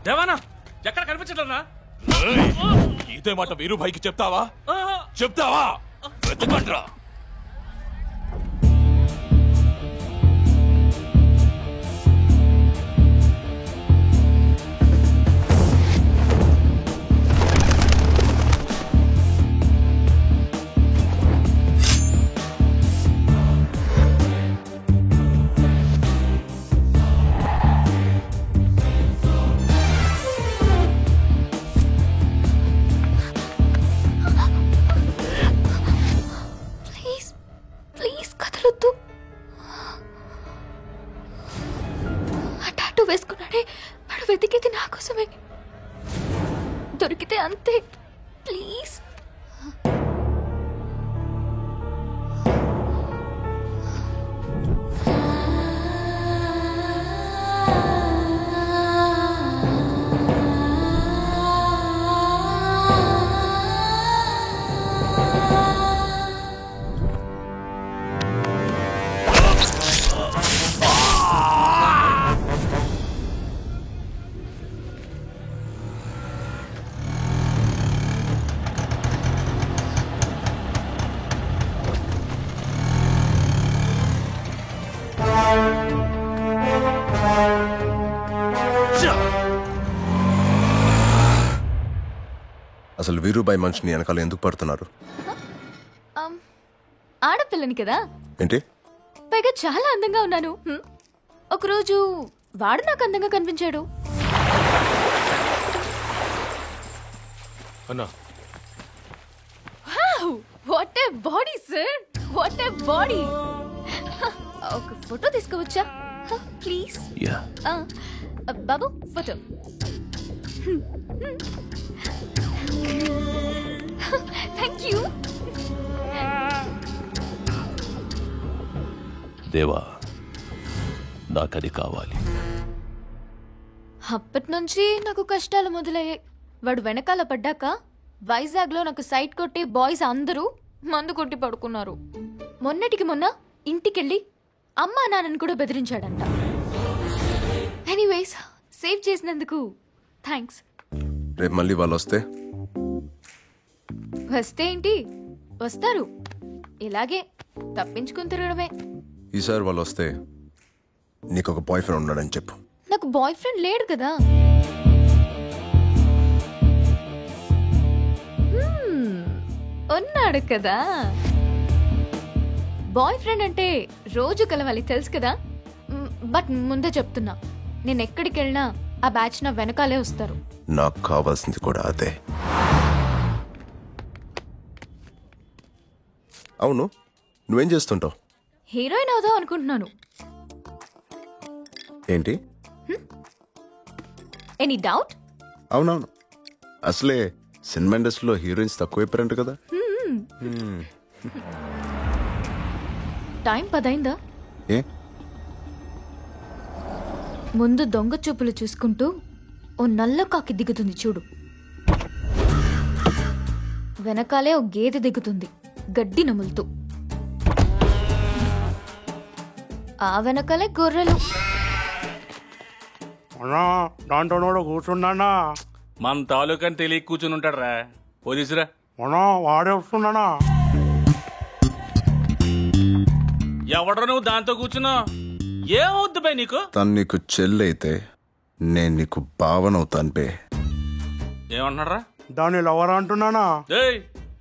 దేవానా ఎక్కడ కనిపించట్లేనా? ఇదే మాట వీరుభాయికి చెప్తావా? చెప్తావా? వెతకండ్రా. వేసుకున్నాడే వాడు వెతికేది నా కోసమే. దొరికితే అంతే. ప్లీజ్ అసలు వీరుబాయి మనిషిని వెనకాల ఎందుకు పడుతున్నారు? ఆడపిల్లని కదా. ఏంటి? పైగా చాలా అందంగా ఉన్నాను. ఒకరోజు వాడు నాకు అందంగా కనిపించాడు. What a body sir, what a body. ఒక ఫోటో తీసుకోవచ్చా please? Babu photo. Thank you. దేవా నాకది కావాలి. అప్పటి నుంచి నాకు కష్టాలు మొదలయ్యాయి. వాడు వెనకాల పడ్డాక వైజాగ్ లో నాకు సైట్ కొట్టి బాయ్స్ అందరూ మందు కొట్టి పడుకున్నారు. మొన్నటికి మొన్న ఇంటికెళ్ళి అమ్మా నాన్నని కూడా బెదిరించాడంట. ఎనీవేస్ సేవ్ చేసినందుకు థ్యాంక్స్. రేపు మళ్ళీ వాళ్ళు వస్తే ఏంటి, వస్తారు. ఇలాగే తప్పించుకుని తిరగడమే. ఈసారి వాళ్ళు వస్తే నీకు ఒక బాయ్ ఫ్రెండ్ ఉన్నాడని చెప్పు. నాకు బాయ్ ఫ్రెండ్ లేడు కదా. ఉన్నాడు కదా. బాయ్ ఫ్రెండ్ అంటే రోజు కలవాలి తెలుసు కదా. బట్ ముందే చెప్తున్నా, నేను ఎక్కడికి వెళ్ళినా ఆ బ్యాచ్ నా వెనకాలే వస్తారు. నాకు కావాల్సింది కూడా అదే. అవును, నువ్వేం చేస్తుంటావు? హీరోయిన్ అవుదాం అనుకుంటున్నాను. ఏంటి? Any doubt? అవునవును, అసలే సినిమా ఇండస్ట్రీలో హీరోయిన్స్ తక్కువైపోయారంట కదా. టైం 10 అయిందా? ఏ ముందు దొంగ చూపులు చూసుకుంటూ ఓ నల్ల కాకి దిగుతుంది చూడు. వెనకాలే ఓ గేదె దిగుతుంది గడ్డి నములుతూ. ఆ వెనకాలే గొర్రెలు. దాంట్లో కూర్చున్నానా? మన తాలూకని తెలియ కూర్చుని ఉంటాడు రా. పోలీసురా వాడే వస్తున్నానా? ఎవడ్రా నువ్వు దాంతో కూర్చున్నా? ఏమవుద్దు బై నీకు? తను నీకు చెల్లైతే నేను నీకు భావనవుతాను బే. ఏమంటున్నారా? దాన్ని లవర్ అంటున్నానా?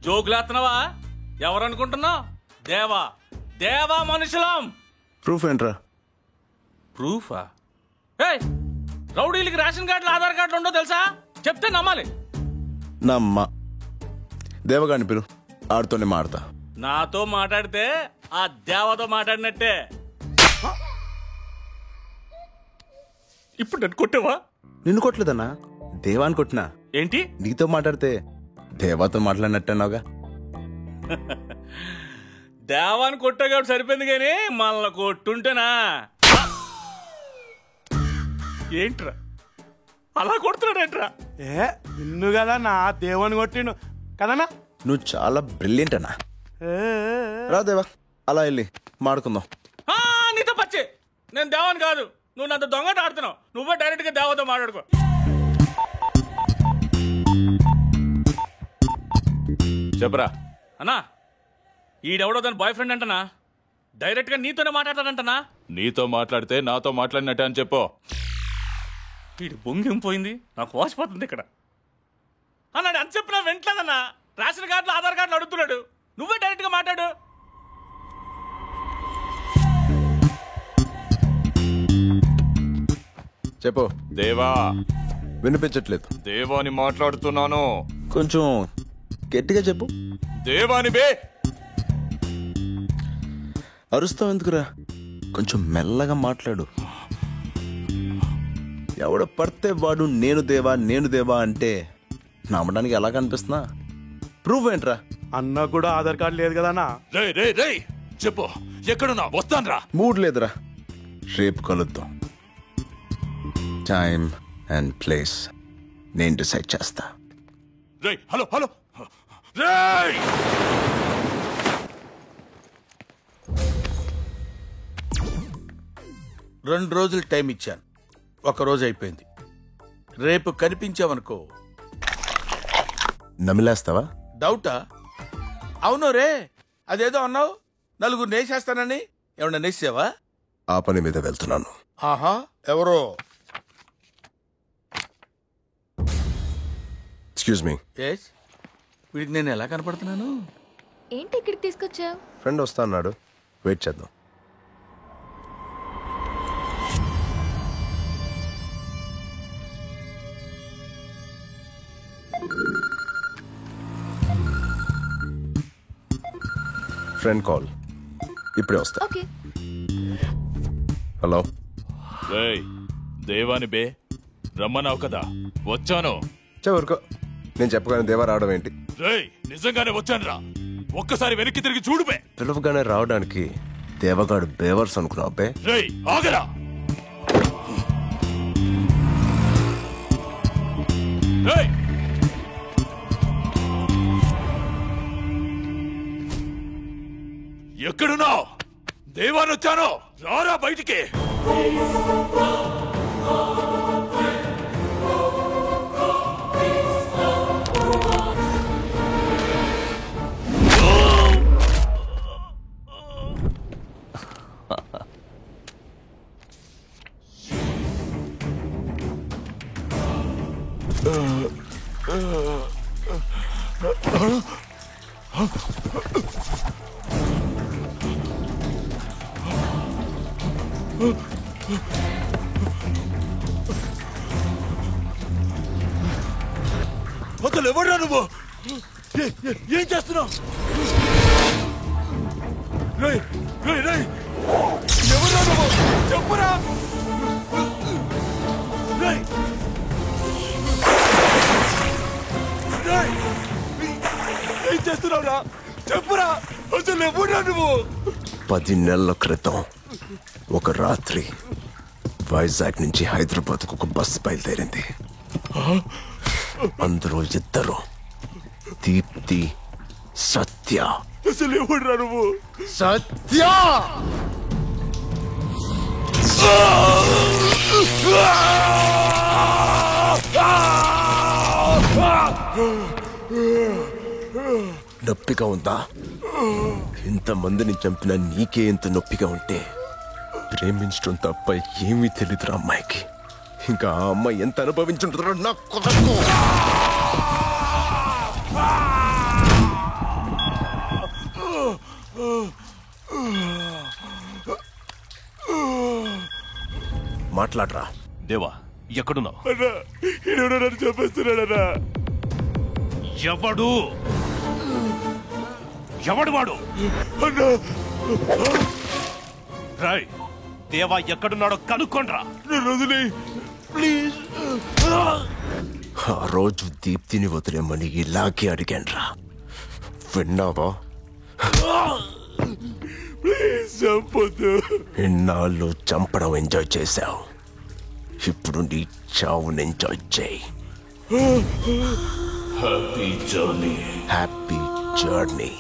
జోకులేస్తున్నావా? ఎవరనుకుంటున్నావు? దేవా దేవా మనుషులం. ప్రూఫ్ ఏంట్రా? ప్రూఫా? రౌడీలకి రేషన్ కార్డులు ఆధార్ కార్డులు ఉండో తెలుసా? చెప్తే నమ్మాలి. నమ్మ దేవగాని పిలు, ఆడుతోనే మాడతా. నాతో మాట్లాడితే ఆ దేవతో మాట్లాడినట్టే. ఇప్పుడు నన్ను కొట్టావా? నిన్ను కొట్టలేదన్నా, దేవాన్ని కొట్టినా. ఏంటి? నీతో మాట్లాడితే దేవాతో మాట్లాడినట్టన్నావుగా. దేవాన్ని కొట్టా కాబట్టి సరిపోయింది, కానీ మనల్ని కొట్టుంటేనా? ఏంట్రా అలా కొడుతున్నాడేంట్రా? నిన్ను కదా నా దేవుని కొట్టిండు కదనా. నువ్వు చాలా బ్రిలియంట్ అన్నా. రా దేవా, అలా వెళ్ళి మాడుకుందాం. నీతో పచ్చి నేను దేవాన్ని కాదు. నువ్వు నాతో దొంగట ఆడుతున్నావు. నువ్వే డైరెక్ట్ గా దేవతో మాట్లాడుకో. చెప్పరా. అన్నా ఈడెవడో దాని బాయ్ ఫ్రెండ్ అంటనా, డైరెక్ట్ గా నీతోనే మాట్లాడతాడంటనా. నీతో మాట్లాడితే నాతో మాట్లాడినట్టే అని చెప్పు. వీడి బొంగేం పోయింది, నాకు వాసిపోతుంది ఇక్కడ. అన్నాడు అని చెప్పినా వెంటలేదన్నా. రేషన్ కార్డులు ఆధార్ కార్డులు అడుగుతున్నాడు, నువ్వే డైరెక్ట్ గా మాట్లాడు. చెప్పు. దేవా. వినిపించట్లేదు. దేవాని మాట్లాడుతున్నాను. కొంచెం గట్టిగా చెప్పు. దేవాని బే. అరుస్తావు ఎందుకురా, కొంచెం మెల్లగా మాట్లాడు. ఎవడ పడితే వాడు నేను దేవా అంటే నమ్మడానికి ఎలా కనిపిస్తున్నా? ప్రూఫ్ ఏంట్రా? అన్న కూడా ఆధార్ కార్డు లేదు కదన్నా. రే చెప్పు, ఎక్కడున్నా? వస్తాన్రా. మూడ్ లేదురా, రేపు కలుద్దాం. టైం అండ్ ప్లేస్ నేను డిసైడ్ చేస్తా. రే హలో రేయ్. 2 రోజులు టైం ఇచ్చాను, 1 రోజు అయిపోయింది. రేపు కనిపించావనుకో. నమిలేస్తావా? డౌటా? అవును రే, అదేదో అన్నావు, 4 నేసేస్తానని. ఏమన్నా నేసావా? ఆ పని మీద వెళ్తున్నాను. ఆహా, ఎవరో? Excuse me. ఎస్, వీడికి నేను ఎలా కనపడుతున్నాను? ఏంటి ఇక్కడికి తీసుకొచ్చావు? ఫ్రెండ్ వస్తా అన్నాడు, వెయిట్ చేద్దాం. ఫ్రెండ్ కాల్, ఇప్పుడే వస్తా. ఓకే. హలో. రేయ్ దేవాని బే, రమ్మన్నావు కదా, వచ్చాను. ఊరుకో, నేను చెప్పగానే దేవా రావడం ఏంటి? రేయ్ నిజంగానే వచ్చానురా, ఒక్కసారి వెనక్కి తిరిగి చూడు బే. పిలవగానే రావడానికి దేవగాడు బేవర్స్ అనుకున్నావు బే. రేయ్ ఆగరా. రేయ్ ఎక్కడున్నావు? దేవాని వచ్చాను, రారా బయటికి. అసలు ఎవడ్రా నువ్వు? ఏం చేస్తున్నావు? రేయ్ రేయ్ రేయ్, ఎవడ్రా నువ్వు? చెప్పురా. రేయ్ రేయ్, ఏం చేస్తున్నావురా? చెప్పురా, అసలు ఎవడ్రా నువ్వు? 10 నెలల క్రితం ఒక రాత్రి వైజాగ్ నుంచి హైదరాబాద్కు ఒక బస్సు బయలుదేరింది. అందులో 2, దీప్తి, సత్య. అసలు ఎవడ్రా నువ్వు? సత్య! నొప్పిగా ఉందా? ఇంతమందిని చంపిన నీకే ఇంత నొప్పిగా ఉంటే ప్రేమించడం తప్ప ఏమీ తెలియదురా అమ్మాయికి. ఇంకా ఆ అమ్మాయి ఎంత అనుభవించుంటారో నాకు కొరకు. మాట్లాడరా. దేవా ఎక్కడున్నావు? నన్ను చెప్పేస్తున్నాడన్నా. ఎవడు వాడు? రాయ్, దేవా ఎక్కడున్నాడో కనుక్కోండ్రా. ప్లీజ్. ఆ రోజు దీప్తిని వదిలేమని ఇలాగే అడిగాన్రా, విన్నావా? ఇన్నాళ్ళు చంపడం ఎంజాయ్ చేశావు, ఇప్పుడు నీ చావుని ఎంజాయ్ చేయి. Happy journey. Happy journey.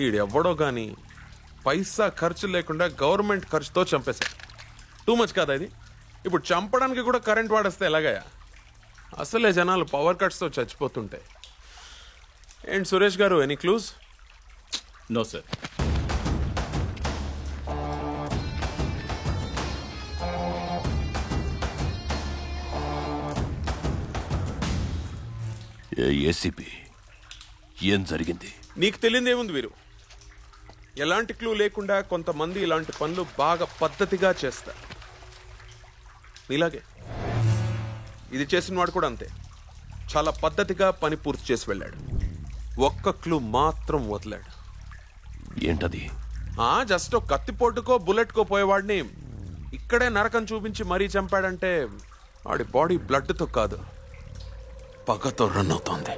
ఈడెవ్వడో గాని పైసా ఖర్చు లేకుండా గవర్నమెంట్ ఖర్చుతో చంపేశారు. టూ మచ్ కాదా ఇది? ఇప్పుడు చంపడానికి కూడా కరెంట్ వాడేస్తే ఎలాగయ్యా? అసలే జనాలు పవర్ కట్స్తో చచ్చిపోతుంటాయి. ఏంటి సురేష్ గారు, any clues? No sir. ACP ఏం జరిగింది? నీకు తెలియదు ఏముంది వీరు. ఎలాంటి క్లూ లేకుండా కొంతమంది ఇలాంటి పనులు బాగా పద్ధతిగా చేస్తారు. ఇలాగే ఇది చేసిన వాడు కూడా అంతే, చాలా పద్ధతిగా పని పూర్తి చేసి వెళ్ళాడు. ఒక్క క్లూ మాత్రం వదిలాడు. ఏంటది? జస్ట్ ఒక కత్తిపోటుకో బుల్లెట్కో పోయేవాడిని ఇక్కడే నరకం చూపించి మరీ చంపాడంటే వాడి బాడీ బ్లడ్తో కాదు, పగతో రన్ అవుతోంది.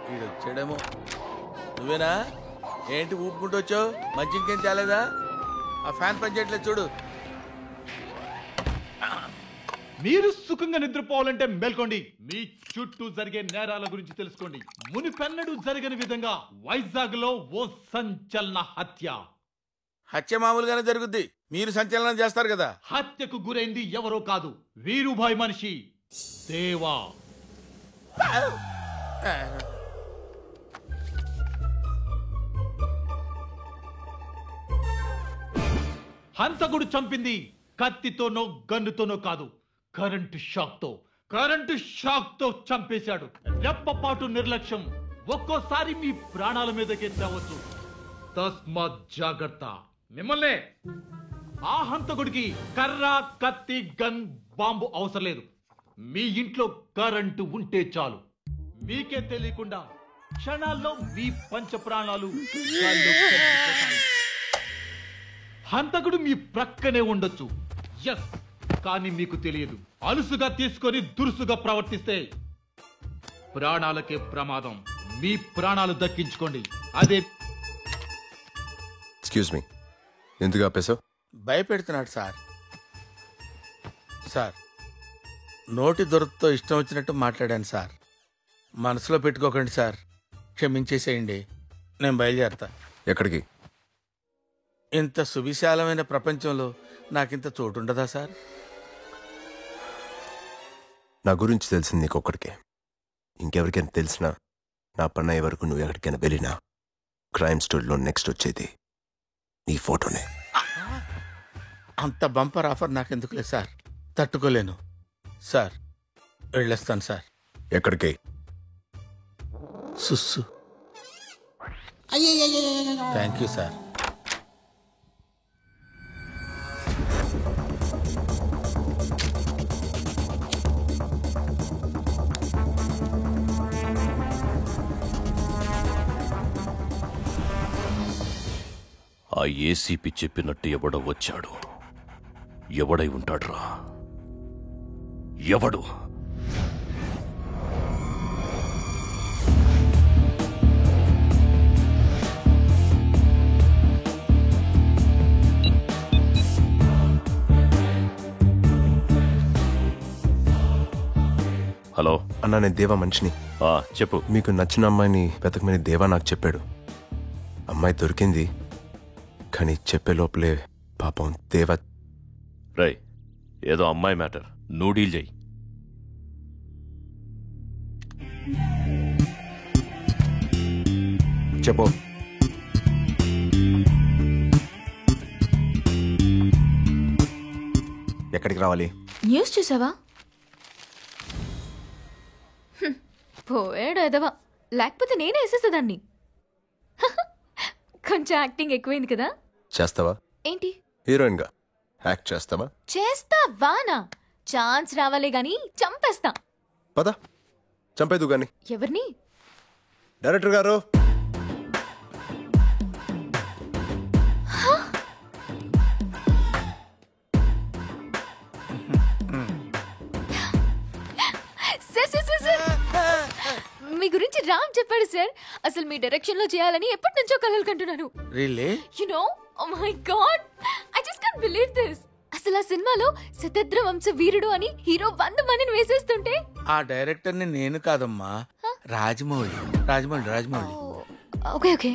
వీడొచ్చాడేమో. నువ్వేనా? ఏంటి ఊపుకుంటూ వచ్చావు? మంచి ఇంకేం చాలేదా? ఆ ఫ్యాన్ పనిచేయట్లేదు చూడు. మీరు సుఖంగా నిద్రపోవాలంటే మేల్కోండి. మీ చుట్టూ జరిగే నేరాల గురించి తెలుసుకోండి. మునిపెన్నడూ జరగని విధంగా వైజాగ్ లో ఓ సంచలన హత్య. హత్య మామూలుగానే జరుగుద్ది, మీరు సంచలనం చేస్తారు కదా. హత్యకు గురైంది ఎవరో కాదు, వీరుభాయ్ మనిషి దేవా. హంతకుడు చంపింది కత్తితోనో గన్నుతోనో కాదు, కరెంటు షాక్ తో చంపేశాడు. రెప్పపాటు నిర్లక్ష్యం ఒక్కోసారి మీ ప్రాణాల మీదకే తేవచ్చు. తస్మాత్ జాగ్రత్త. మిమ్మల్నే ఆ హంతకుడికి కర్ర, కత్తి, గన్, బాంబు అవసరం లేదు. మీ ఇంట్లో కరెంటు ఉంటే చాలు. మీకే తెలియకుండా క్షణాల్లో మీ పంచ ప్రాణాలు గాల్లో కలిసిపోతాయి. హంతకుడు మీ ప్రక్కనే ఉండొచ్చు, ఎస్, కానీ మీకు తెలియదు. అలుసుగా తీసుకొని దురుసుగా ప్రవర్తిస్తే ప్రాణాలకే ప్రమాదం. మీ ప్రాణాలు దక్కించుకోండి. అదే. ఎక్స్క్యూజ్ మీ, ఎందుకు ఆపేశావు? భయపెడుతున్నాడు సార్. సార్, నోటి దొరతో ఇష్టం వచ్చినట్టు మాట్లాడాను సార్. మనసులో పెట్టుకోకండి సార్, క్షమించేసేయండి. నేను బయలుదేరతా. ఎక్కడికి? ఇంత సువిశాలమైన ప్రపంచంలో నాకింత చోటుండదా సార్? నా గురించి తెలిసింది నీకొక్కడికే. ఇంకెవరికైనా తెలిసినా నా పని అయ్యే వరకు నువ్వు ఎక్కడికైనా వెళ్ళినా క్రైమ్ స్టోరీలో నెక్స్ట్ వచ్చేది నీ ఫోటోనే. అంత బంపర్ ఆఫర్ నాకెందుకులే సార్, తట్టుకోలేను సార్. వెళ్ళేస్తాను సార్. ఎక్కడికి? సుస్సు. Thank you sir. ఆ ఏసీపీ చెప్పినట్టు ఎవడో వచ్చాడు. ఎవడై ఉంటాడ్రా? ఎవడు? హలో అన్నా, నేను దేవా మనిషిని. చెప్పు. మీకు నచ్చిన అమ్మాయిని వెతకమని దేవా నాకు చెప్పాడు. అమ్మాయి దొరికింది, కానీ చెప్పే లోపలే పాపం దేవా. రై, ఏదో అమ్మాయి మ్యాటర్, నువ్వు డీల్ చెయ్యి. చెప్పు. ఎక్కడికి రావాలి? న్యూస్ చూసావా? పోయాడు ఎదవా, లేకపోతే నేనే వేసేసేదాన్ని. కొంచెం యాక్టింగ్ ఎక్కువైంది కదా. చేస్తావా? ఏంటి? హీరోయిన్ గా యాక్ట్ చేస్తావా? చేస్తావానా? ఛాన్స్ రావాలే గాని చంపేస్తా. పద, చంపేదు గాని. ఎవరిని? డైరెక్టర్ గారు. మీ గురించి రామ్ చెప్పాడు సార్. అసలు మీ డైరెక్షన్ లో చేయాలని ఎప్పటి నుంచో కలలు కంటున్నాను. Really? You know, oh my god, I just can't believe this. అసలు ఆ సినిమాలో శతద్ర వంశ వీరుడు అని హీరో 100 మందిని వేసేస్తుంటే ఆ డైరెక్టర్ని నేను కాదమ్మా, రాజమౌళి. రాజమౌళి. ఓకే ఓకే,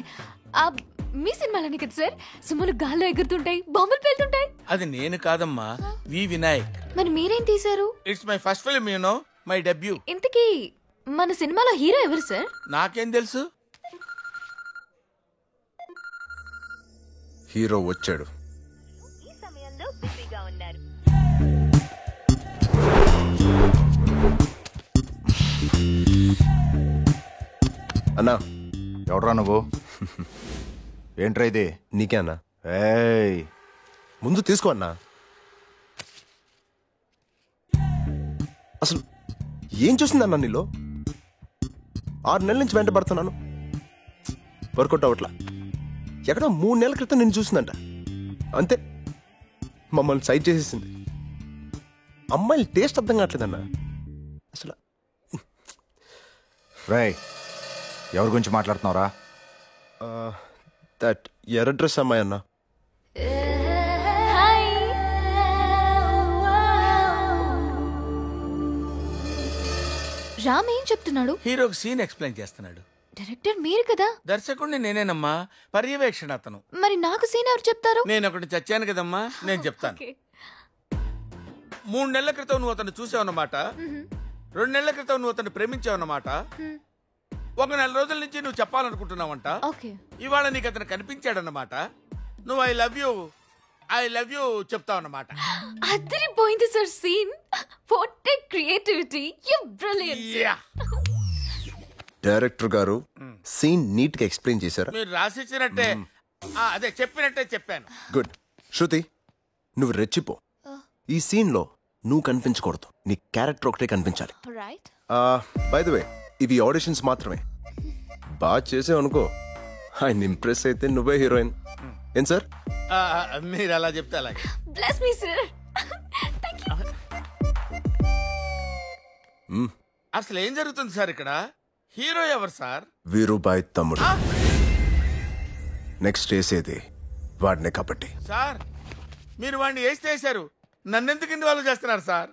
మీ సినిమాలోనే కదా సార్ సుమ్ములు గాల్లో ఎగురుతుంటాయి, బాంబులు పేలుతుంటాయి? అది నేను కాదమ్మా, వి వినాయక్. మరి మీరేం తీశారు? It's my first film, you know, my debut. ఇంతకీ మన సినిమాలో హీరో ఎవరు సార్? నాకేం తెలుసు? హీరో వచ్చాడు. అన్నా. ఎవడ్రా నువ్వు? ఏంట్రా ఇది? నీకే అన్నా. ఏయ్, ముందు తీసుకో అన్నా. అసలు ఏం చూసిందన్నా నీలో? 6 నెలల నుంచి వెంట పడుతున్నాను, వర్కౌట్ అవట్లా. ఎక్కడో 3 నెలల క్రితం నేను చూసిందంట, అంతే మమ్మల్ని సైడ్ చేసేసింది. అమ్మాయిల టేస్ట్ అర్థం కావట్లేదన్నా అసలు. రేయ్, ఎవరి గురించి మాట్లాడుతున్నావురా? దట్ ఎర్ర డ్రెస్ అమ్మాయి అన్నా. రామ్ ఏం చెప్తున్నాడు? హీరోకి సీన్ ఎక్స్ప్లెయిన్ చేస్తున్నాడు. డైరెక్టర్ మీరు కదా? దర్శకుడిని నేనేనమ్మా, పర్యవేక్షణ అతను. మరి నాకు సీన్ ఎవరు చెప్తారు? నేను ఒకటి చచ్చాను కదమ్మా, నేను చెప్తాను. 3 నెలల క్రితం నువ్వు అతను చూసావన్నమాట. 2 నెలల క్రితం నువ్వు అతను ప్రేమించావన్నమాట. 1 నెల రోజుల నుంచి నువ్వు చెప్పాలనుకుంటున్నావంట. ఇవాళ నీకు అతను కనిపించాడన్నమాట. నువ్వు ఐ లవ్ యూ చెప్తావన్నమాట. అదిరిపోయింది sir scene. What a creativity, you brilliant. Director గారు సీన్ నీట్ గా ఎక్స్ప్లెయిన్ చేశారా? మీరు రాసిచ్చినట్టే, అదే చెప్పినట్టే చెప్పాను. గుడ్. శృతి, నువ్వు రెచ్చిపో. ఈ సీన్ లో నువ్వు కనిపించకూడదు, నీ క్యారెక్టర్ ఒకటే కనిపించాలి. బై ద వే, ఇవి ఆడిషన్స్ మాత్రమే. బాగా చేసావు అనుకో, ఆయన ఇంప్రెస్ అయితే నువ్వే హీరోయిన్. ఏం సార్? మీరు అలా చెప్తే అలాగే. Bless me sir. అసలు ఏం జరుగుతుంది సార్ ఇక్కడ? హీరో ఎవరు సార్? వీరుబాయ్ తమ్ముడు. నెక్స్ట్ వేసేది వాడినే కాబట్టి. సార్, మీరు వాడిని వేస్తే వేశారు, నన్నెందుకు ఇన్వాల్వ్ చేస్తున్నారు సార్?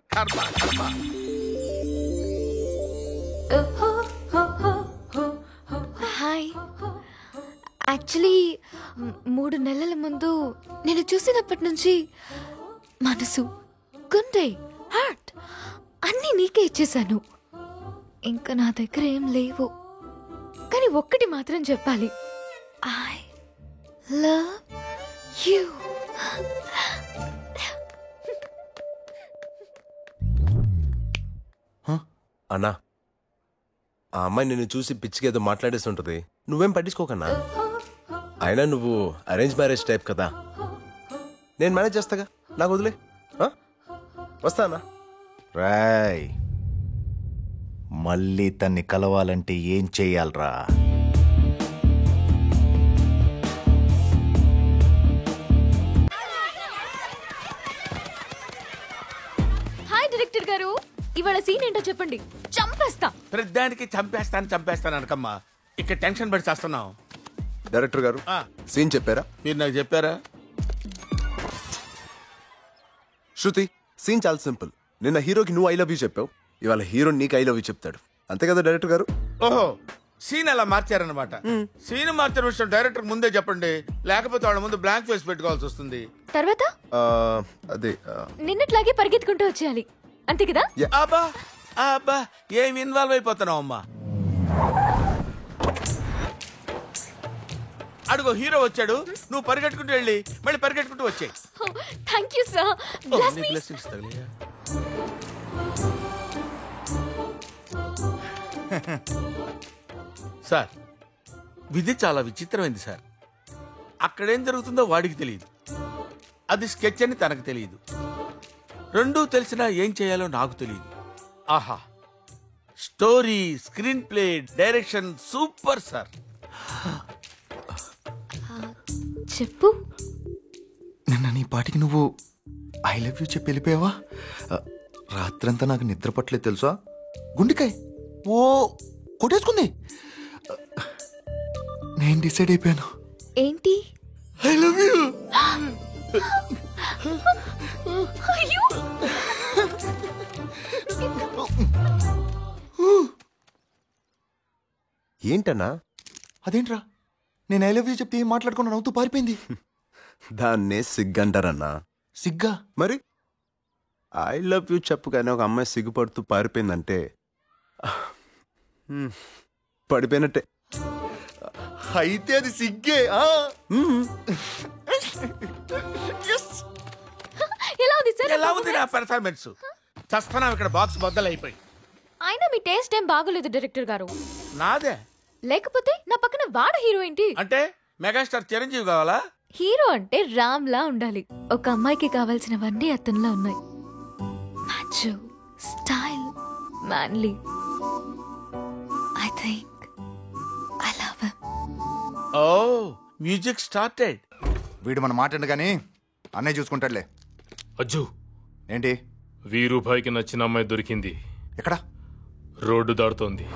హాయ్, యాక్చువల్లీ 3 నెలల ముందు నేను చూసినప్పటి నుంచి మనసు, గుండె, హార్ట్ అన్నీ నీకే ఇచ్చేశాను. ఇంకా నా దగ్గర ఏం లేవు, కానీ ఒక్కటి మాత్రం చెప్పాలి, ఐ లవ్ యూ. అన్నా, ఆ అమ్మాయి నిన్ను చూసి పిచ్చికేదో మాట్లాడేస్తుంటది, నువ్వేం పట్టించుకోకన్నా. అయినా నువ్వు అరేంజ్ మ్యారేజ్ టైప్ కదా, నేను మేనేజ్ చేస్తాగా, నాకు వదిలే. వస్తానా? రాయ్, మళ్ళీ తన్ని కలవాలంటే ఏం చెయ్యాలరా? హాయ్ డైరెక్టర్ గారు, ఇవాళ సీన్ ఏంటో చెప్పండి, చంపేస్తా. ప్రతిదానికి చంపేస్తాను అనకమ్మా, ఇక్కడ టెన్షన్ పడి చేస్తున్నాం. డైరెక్టర్ గారు సీన్ చెప్పారా? మీరు నాకు చెప్పారా? శృతి, సీన్ చాలా సింపుల్. నిన్న హీరోకి నువ్వు ఐ లవ్ యూ చెప్పావు, ఇవాళ హీరో నీకు ఐ లవ్ యూ చెప్తాడు, అంతే కదా డైరెక్టర్ గారు? ఓహో, సీన్ అలా మార్చారనమాట. సీన్ మార్చిన విషయం డైరెక్టర్ ముందే చెప్పండి, లేకపోతే వాళ్ళ ముందు బ్లాంక్ ఫేస్ పెట్టుకోవాల్సి వస్తుంది. తర్వాత అదే నిన్నట్లాగే పరిగెత్తుకుంటూ వచ్చేయాలి, అంతే కదా? అబ్బా అబ్బా, ఏం ఇన్వాల్వ్ అయిపోతున్నావు అమ్మా. అడుగు, హీరో వచ్చాడు, నువ్వు పరిగెట్టుకుంటూ వెళ్ళి మళ్ళీ పరిగెట్టుకుంటూ వచ్చాయి. Thank you sir. సార్, విధి చాలా విచిత్రమైంది సార్. అక్కడేం జరుగుతుందో వాడికి తెలియదు, అది స్కెచ్ అని తనకు తెలియదు. రెండూ తెలిసినా ఏం చేయాలో నాకు తెలియదు. ఆహా, story, screen play, direction super sir. చెప్పు. నిన్న నీ పాటికి నువ్వు ఐ లవ్ యూ చెప్పి వెళ్ళిపోయావా? రాత్రంతా నాకు నిద్ర పట్టలేదు తెలుసా, గుండెకాయ ఓ కొట్టేసుకుంది. నేను డిసైడ్ అయిపోయాను. ఏంటి? I love you. అయ్యో ఏంటన్నా? అదేంట్రా, నేను ఐ లవ్ యూ చెప్తే ఏం మాట్లాడుకున్నా నవ్వుతూ పారిపోయింది. దాన్నే సిగ్గంటారన్నా. సిగ్గా? మరి ఐ లవ్ యూ చెప్పుగానే ఒక అమ్మాయి సిగ్గుపడుతూ పారిపోయిందంటే పడిపోయినట్టే. అయితే అది సిగ్గే. ఎలా ఉంది సార్? ఎలా ఉంది నా పెర్ఫార్మెన్స్? చస్తున్నాం ఇక్కడ, బాక్స్ బద్దలైపోయి. అయినా మీ టేస్ట్ ఏం బాగోలేదు డైరెక్టర్ గారు. నాదే? లేకపోతే నా పక్కన వాడు హీరో ఏంటి? అంటే మెగాస్టార్ చిరంజీవి కావాలా? హీరో అంటే రామ్ లా ఉండాలి. ఒక అమ్మాయికి కావాల్సినవన్నీ అతనిలో ఉన్నాయి. Macho, style, manly. I think I love him. Oh, music started. వీడు మన మాట కానీ అన్నయ్య చూసుకుంటాడులే. అజ్జు, ఏంటి? వీరుభాయికి నచ్చిన అమ్మాయి దొరికింది. ఎక్కడ? రోడ్డు దాడుతోంది.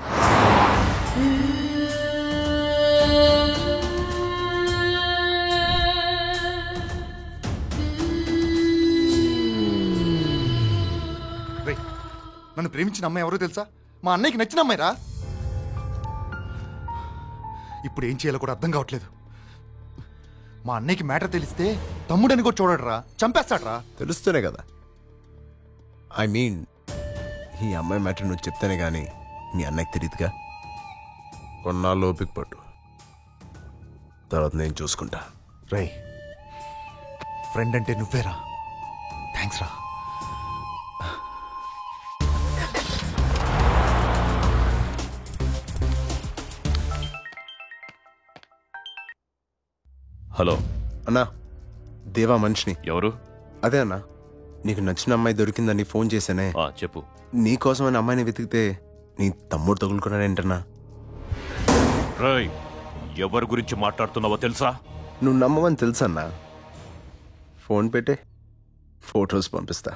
నన్ను ప్రేమించిన అమ్మాయి ఎవరో తెలుసా? మా అన్నయ్యకి నచ్చిన అమ్మాయిరా. ఇప్పుడు ఏం చేయాలో కూడా అర్థం కావట్లేదు. మా అన్నయ్యకి మ్యాటర్ తెలిస్తే తమ్ముడని కూడా చూడడరా, చంపేస్తాడరా. తెలుస్తూనే కదా. ఐ మీన్ ఈ అమ్మాయి మ్యాటర్ నువ్వు చెప్తేనే కానీ మీ అన్నయ్యకి తెలియదుగా. కొన్నాళ్ళు ఓపిక పట్టు, తర్వాత నేను చూసుకుంటా. రై, ఫ్రెండ్ అంటే నువ్వేరా. థ్యాంక్స్ రా. హలో అన్నా, దేవా మనిషిని. ఎవరు? అదే అన్నా, నీకు నచ్చిన అమ్మాయి దొరికిందని ఫోన్ చేశానే. చెప్పు. నీకోసమని అమ్మాయిని వెతికితే నీ తమ్ముడు తగులుకున్నాడేంటన్నా? రాయ్, ఎవరి గురించి మాట్లాడుతున్నావో తెలుసా? నువ్వు నమ్మవని తెలుసన్నా. ఫోన్ పెట్టే, ఫొటోస్ పంపిస్తా.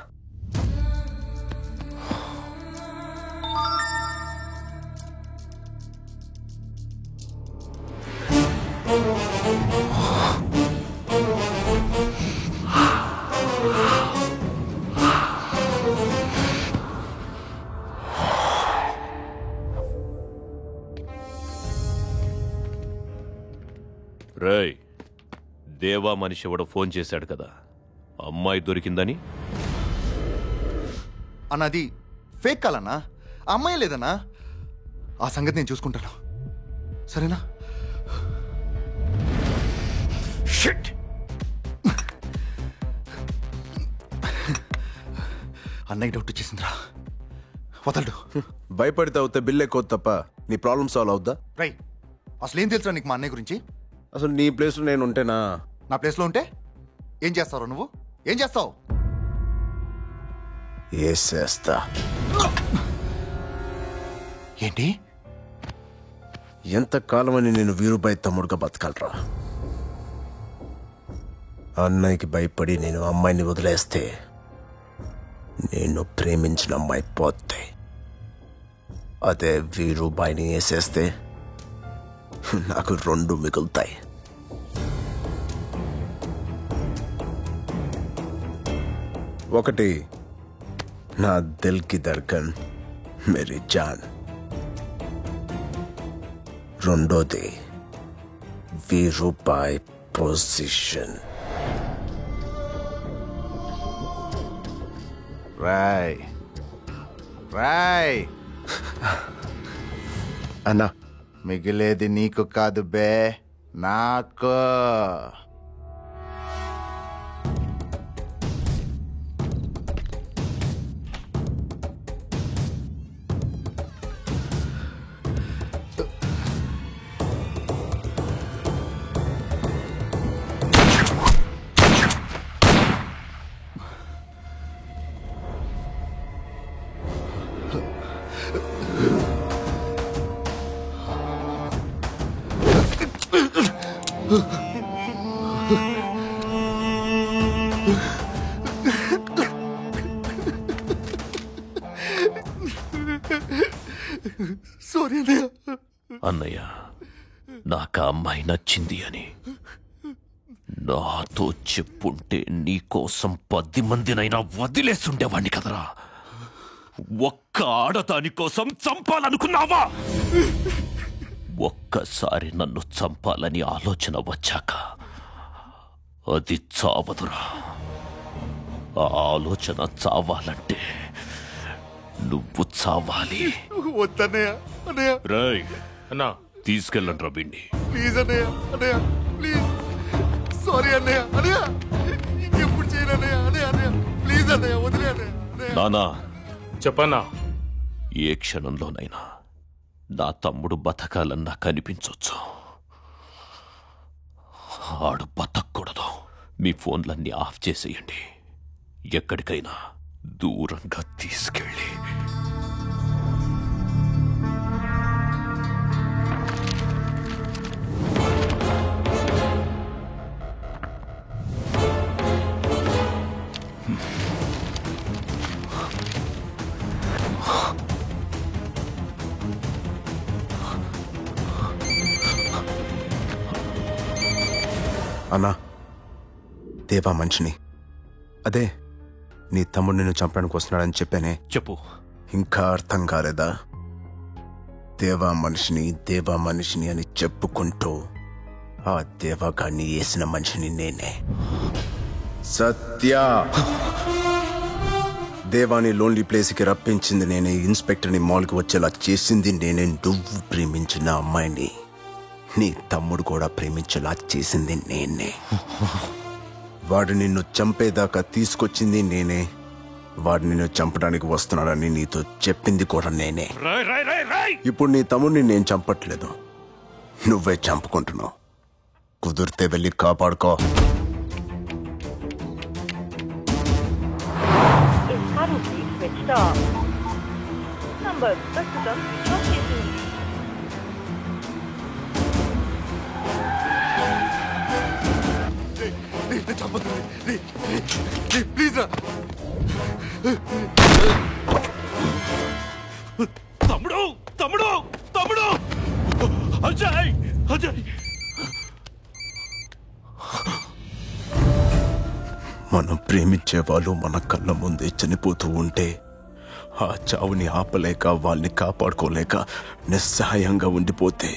రేయ్, దేవా మనిషి ఎవడో ఫోన్ చేశాడు కదా, అమ్మాయి దొరికిందని. అన్నది ఫేక్ కాలన్నా, ఆ అమ్మాయి లేదన్నా. ఆ సంగతి నేను చూసుకుంటాను, సరేనా? షిట్! అన్నయ్య డౌట్ వచ్చేసిందిరా, వదలడు. భయపడితే అవుతే బిల్ ఎక్కువ తప్ప నీ ప్రాబ్లమ్ సాల్వ్ అవుద్దా? రై, అసలు ఏం తెలుసా నీకు మా అన్నయ్య గురించి? అసలు నీ ప్లేస్లో నేను ఉంటేనా? నా ప్లేస్లో ఉంటే ఏం చేస్తావు నువ్వు? ఏం చేస్తావు? ఏసేస్తా. ఏంటి? ఎంతకాలమని నేను వీరుబాయి తమ్ముడుగా బతకాలరా? అన్నయ్యకి భయపడి నేను అమ్మాయిని వదిలేస్తే నేను ప్రేమించిన అమ్మాయి పోతే, అదే వీరుబాయిని వేసేస్తే నాకు రెండు మిగులుతాయి. ఒకటి నా దిల్ కి ధడ్కన్ మేరీ జాన్, రెండోది వీరుబాయి పొజిషన్. రాయ్ రాయ్ అన్నా, మిగిలేది నీకు కాదు బే, నాకు. సారీ అన్నయ్య, నాకు ఆ అమ్మాయి నచ్చింది అని నాతో చెప్పుంటే నీకోసం 10 మందినైనా వదిలేస్తుండేవాణ్ణి కదరా. ఒక్క ఆడదాని కోసం చంపాలనుకున్నావా? ఒక్కసారి నన్ను చంపాలని ఆలోచన వచ్చాక అది చావదురా. ఆ ఆలోచన చావాలంటే నువ్వు చావాలి. వద్దన్నయ్య. అన్నయ్య రాయ్ అన్నా తీసుకెళ్ళండి రా బిడ్ని. ప్లీజ్ అన్నయ్య. అన్నయ్య ప్లీజ్. సారీ అన్నయ్య. అన్నయ్య ఇంకెప్పుడు చేయను అన్నయ్య. అన్నయ్య అన్నయ్య ప్లీజ్ అన్నయ్య వదిలే అన్నయ్య. నానా చెప్పన్నా. ఏ క్షణంలోనైనా నా తమ్ముడు బతకాలన్నా కనిపించొచ్చు. ఆడు బతకూడదు. మీ ఫోన్లన్నీ ఆఫ్ చేసేయండి. ఎక్కడికైనా దూరంగా తీసుకెళ్ళి. అన్నా, దేవా మనిషిని, అదే నీ తమ్ముడు నిన్ను చంపడానికి వస్తున్నాడని చెప్పానే. చెప్పు. ఇంకా అర్థం కాలేదా? దేవా మనిషిని అని చెప్పుకుంటూ ఆ దేవగాన్ని వేసిన మనిషిని నేనే. సత్య. దేవాని లోన్లీ ప్లేస్కి రప్పించింది నేనే. ఇన్స్పెక్టర్ని మాల్కి వచ్చేలా చేసింది నేనే. నువ్వు ప్రేమించిన అమ్మాయిని నీ తమ్ముడు కూడా ప్రేమించేలా చేసింది నేనే. వాడు నిన్ను చంపేదాకా తీసుకొచ్చింది నేనే. వాడు నిన్ను చంపడానికి వస్తున్నాడని నీతో చెప్పింది కూడా నేనే. ఇప్పుడు నీ తమ్ముడిని నేను చంపట్లేదు, నువ్వే చంపుకుంటున్నావు. కుదిరితే వెళ్ళి కాపాడుకో. ప్లీజ్ రా. తమ్ముడు తమ్ముడు తమ్ముడు అజయ్ అజయ్. మనం ప్రేమించే వాళ్ళు మన కళ్ళ ముందే చనిపోతూ ఉంటే ఆ చావుని ఆపలేక వాళ్ళని కాపాడుకోలేక నిస్సహాయంగా ఉండిపోతే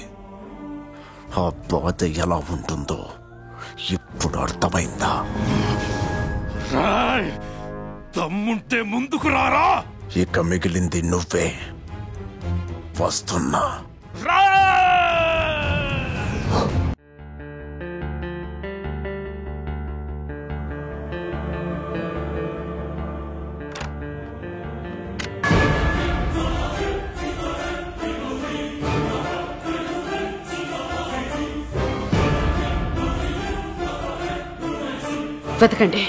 ఆ బాధ ఎలా ఉంటుందో ఇప్పుడు అర్థమైందా? తమ్ముంటే ముందుకు రారా. ఇక మిగిలింది నువ్వే. వస్తున్నా. వెతకండి.